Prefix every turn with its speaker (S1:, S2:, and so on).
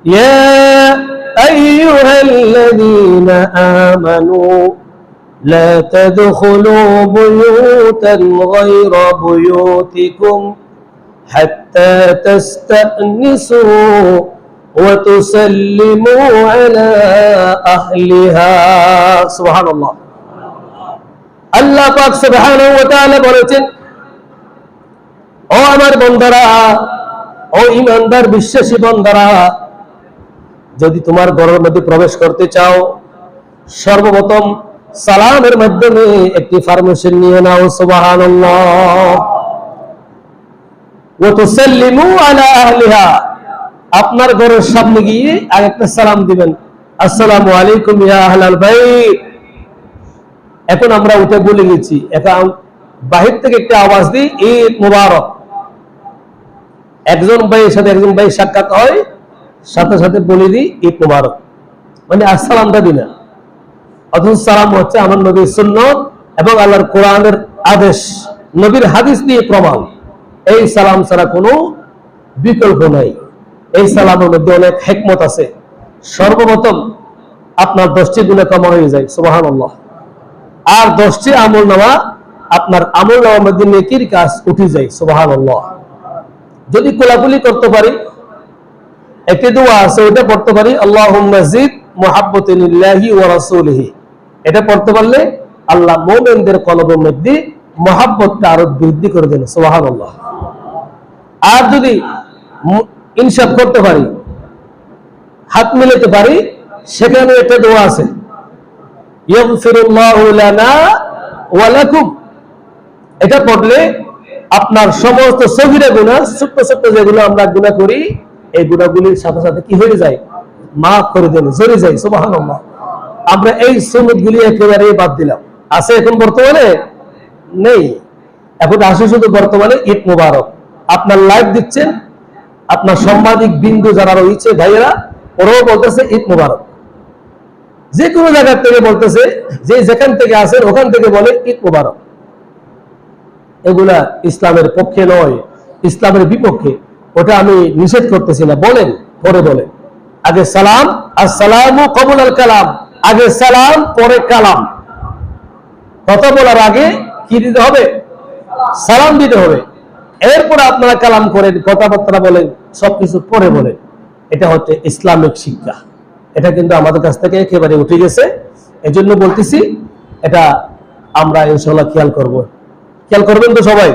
S1: ইয়া আইয়ুহাল্লাযীনা আমানু লা তাদখুলু বুয়ুতান গায়রা বুয়ুতিকুম হাত্তা তাস্তানিসু ওয়া তুসাল্লিমু আলা আহলিহা। সুবহানাল্লাহ। আল্লাহ পাক সুবহানাহু ওয়া তাআলা বলেছেন, ও আমার বান্দারা, ও ঈমানদার বিশ্বাসী বান্দারা, যদি তোমার ঘরের মধ্যে প্রবেশ করতে চাও, সর্বপ্রথম সালামের মাধ্যমে একটি পারমিশন নিয়ে নাও। সুবহানাল্লাহ। ওয়া তুসাল্লিমু আলা আহলিহা, আপনার ঘরের সামনে গিয়ে আরেকটা সালাম দিবেন, আসসালামু আলাইকুম ইয়া আহলাল বাইত। এখন আমরা উঠে বলে গেছি, এখন বাহির থেকে একটা আওয়াজ দিই, ঈদ মুবারক। একজন ভাইয়ের সাথে একজন ভাই সাক্ষাৎ হয়, সাথে সাথে বলে দিই ঈদ মুবারক, মানে আসসালামটা দিই না। অথচ সালাম হচ্ছে আমার নবীর সুন্নত এবং আল্লাহর কোরআনের আদেশ, নবীর হাদিস দিয়ে প্রমাণ। এই সালাম ছাড়া কোনো বিকল্প নাই। এই সালামের মধ্যে অনেক হিকমত আছে। সর্বপ্রথম আপনার 10টি গুনাহ ক্ষমা হয়ে যায়, সুবহানাল্লাহ। আর 10টি আমলনামা, আপনার আমলনামার মধ্যে নেকির কাজ উঠে যায়, সুবহানাল্লাহ। যদি কোলাকুলি করতে পারি, একটি দোয়া আছে, এটা পড়তে পারি, আল্লাহুম্মা জিদ মুহাব্বাতানিল্লাহি ওয়া রাসূলিহি। এটা পড়তে পারলে আল্লাহ মুমিনদের কলবের মধ্যে মহব্বতটা আরো বৃদ্ধি করে দেন, সুবহানাল্লাহ। আর যদি ইনসাফ করতে পারি, হাত মিলাতে পারি, সেখানে একটা দোয়া আছে, ইয়াগফিরুল্লাহু লানা ওয়া লাকুম। এটা পড়লে আপনার সমস্ত সগীরা গুনাহ, ছোট ছোট যেগুলো আমরা গুনাহ করি, এই গুনাহগুলির সাথে সাথে কি হয়ে যায়, মাফ করে দেন, ঝরে যায়, সুবহানাল্লাহ। আমরা এই সুন্নতগুলি একেবারে বাদ দিলাম। আছে এখন বর্তমানে নেই। এখন আসে শুধু বর্তমানে ঈদ মুবারক। আপনার লাইভ দিচ্ছেন, আপনার সাংবাদিক বিন্দু যারা রয়েছে ভাইয়েরা, ওরাও বলতেছে ঈদ মুবারক। যে কোনো জায়গা থেকে বলতেছে, যে যেখান থেকে আসেন ওখান থেকে বলে ঈদ মুবারক। এগুলা ইসলামের পক্ষে নয়, ইসলামের বিপক্ষে। ওটা আমি নিষেধ করতেছি না, বলেন, পরে বলেন। আগে সালাম, আসসালামু কবুলাল কালাম, আগে সালাম পরে কালাম। কথা বলার আগে কি দিতে হবে? সালাম দিতে হবে। এরপর আপনারা কালাম করেন, কথাবার্তা বলেন, সবকিছু পরে বলেন। এটা হচ্ছে ইসলামিক শিক্ষা। এটা কিন্তু আমাদের কাছ থেকে একেবারে উঠে গেছে। এই জন্য বলতেছি, এটা আমরা ইনশাআল্লাহ খেয়াল করব। খেয়াল করবেন তো সবাই?